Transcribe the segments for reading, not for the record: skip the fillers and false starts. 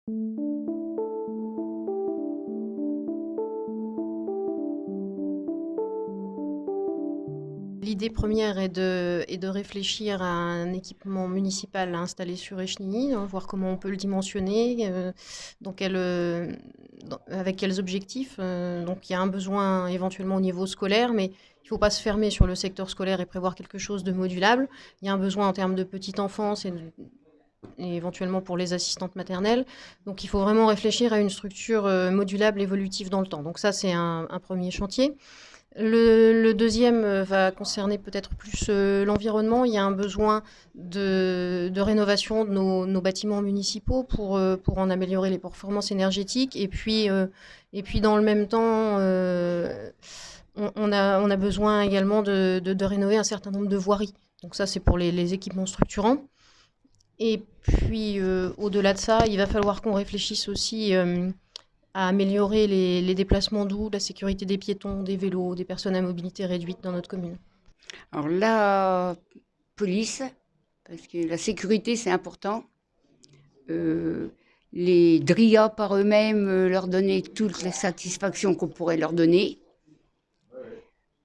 L'idée première est de réfléchir à un équipement municipal à installer sur Échenilly, hein, voir comment on peut le dimensionner, avec quels objectifs. Donc il y a un besoin éventuellement au niveau scolaire, mais il ne faut pas se fermer sur le secteur scolaire et prévoir quelque chose de modulable. Il y a un besoin en termes de petite enfance et éventuellement pour les assistantes maternelles. Donc il faut vraiment réfléchir à une structure modulable, évolutive dans le temps. Donc ça, c'est un premier chantier. Le deuxième va concerner peut-être plus l'environnement. Il y a un besoin de rénovation de nos bâtiments municipaux pour en améliorer les performances énergétiques. Et puis dans le même temps, on a besoin également de rénover un certain nombre de voiries. Donc ça, c'est pour les équipements structurants. Et puis, au-delà de ça, il va falloir qu'on réfléchisse aussi à améliorer les déplacements doux, la sécurité des piétons, des vélos, des personnes à mobilité réduite dans notre commune. Alors la police, parce que la sécurité c'est important. Euh, les DRIA par eux-mêmes, leur donner toutes les satisfactions qu'on pourrait leur donner.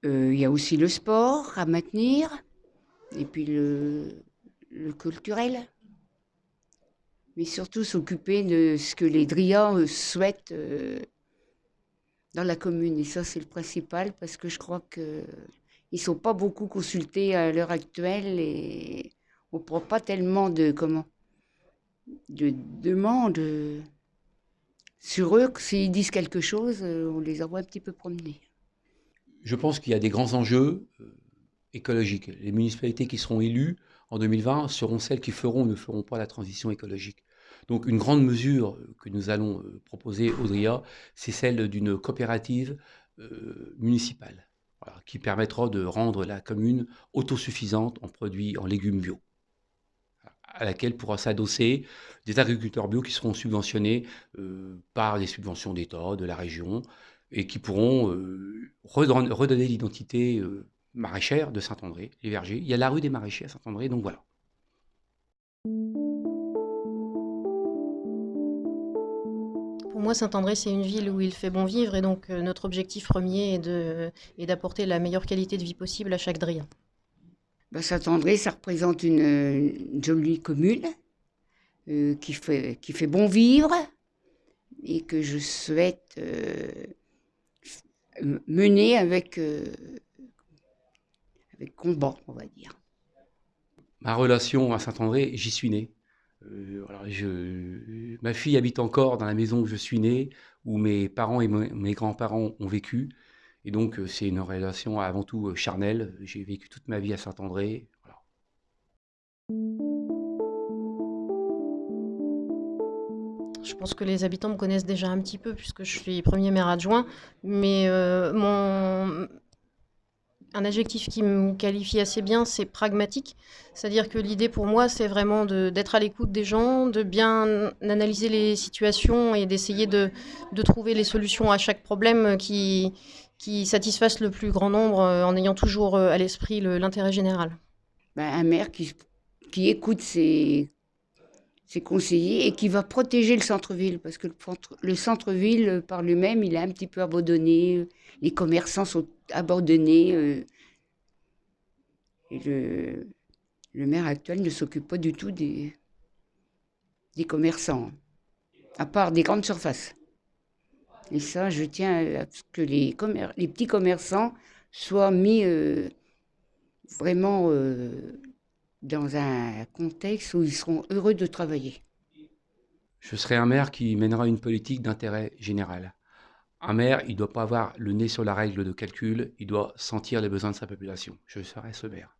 Il y a aussi le sport à maintenir, et puis le culturel. Mais surtout s'occuper de ce que les DRIA souhaitent dans la commune. Et ça, c'est le principal, parce que je crois qu'ils ne sont pas beaucoup consultés à l'heure actuelle et on ne prend pas tellement de demandes sur eux que s'ils disent quelque chose, on les envoie un petit peu promener. Je pense qu'il y a des grands enjeux écologiques. Les municipalités qui seront élues en 2020 seront celles qui feront ou ne feront pas la transition écologique. Donc une grande mesure que nous allons proposer au DRIA, c'est celle d'une coopérative municipale, voilà, qui permettra de rendre la commune autosuffisante en produits, en légumes bio, à laquelle pourra s'adosser des agriculteurs bio qui seront subventionnés par des subventions d'État, de la région, et qui pourront redonner l'identité maraîchère de Saint-André, les vergers. Il y a la rue des maraîchers à Saint-André, donc voilà. Pour moi, Saint-André, c'est une ville où il fait bon vivre, et donc notre objectif premier est d'apporter la meilleure qualité de vie possible à chaque DRIA. Saint-André, ça représente une jolie commune qui fait bon vivre et que je souhaite mener avec combat, on va dire. Ma relation à Saint-André, j'y suis né. Alors ma fille habite encore dans la maison où je suis né, où mes parents et mes grands-parents ont vécu. Et donc, c'est une relation avant tout charnelle. J'ai vécu toute ma vie à Saint-André. Voilà. Je pense que les habitants me connaissent déjà un petit peu puisque je suis premier maire adjoint, mais un adjectif qui me qualifie assez bien, c'est pragmatique. C'est-à-dire que l'idée pour moi, c'est vraiment d'être à l'écoute des gens, de bien analyser les situations et d'essayer de trouver les solutions à chaque problème qui satisfassent le plus grand nombre en ayant toujours à l'esprit l'intérêt général. Un maire qui écoute ses conseillers et qui va protéger le centre-ville, parce que le centre-ville, par lui-même, il est un petit peu abandonné, les commerçants sont abandonnés, et le maire actuel ne s'occupe pas du tout des commerçants, à part des grandes surfaces. Et ça, je tiens à ce que les petits commerçants soient mis vraiment dans un contexte où ils seront heureux de travailler. Je serai un maire qui mènera une politique d'intérêt général. Un maire, il ne doit pas avoir le nez sur la règle de calcul, il doit sentir les besoins de sa population. Je serai ce maire.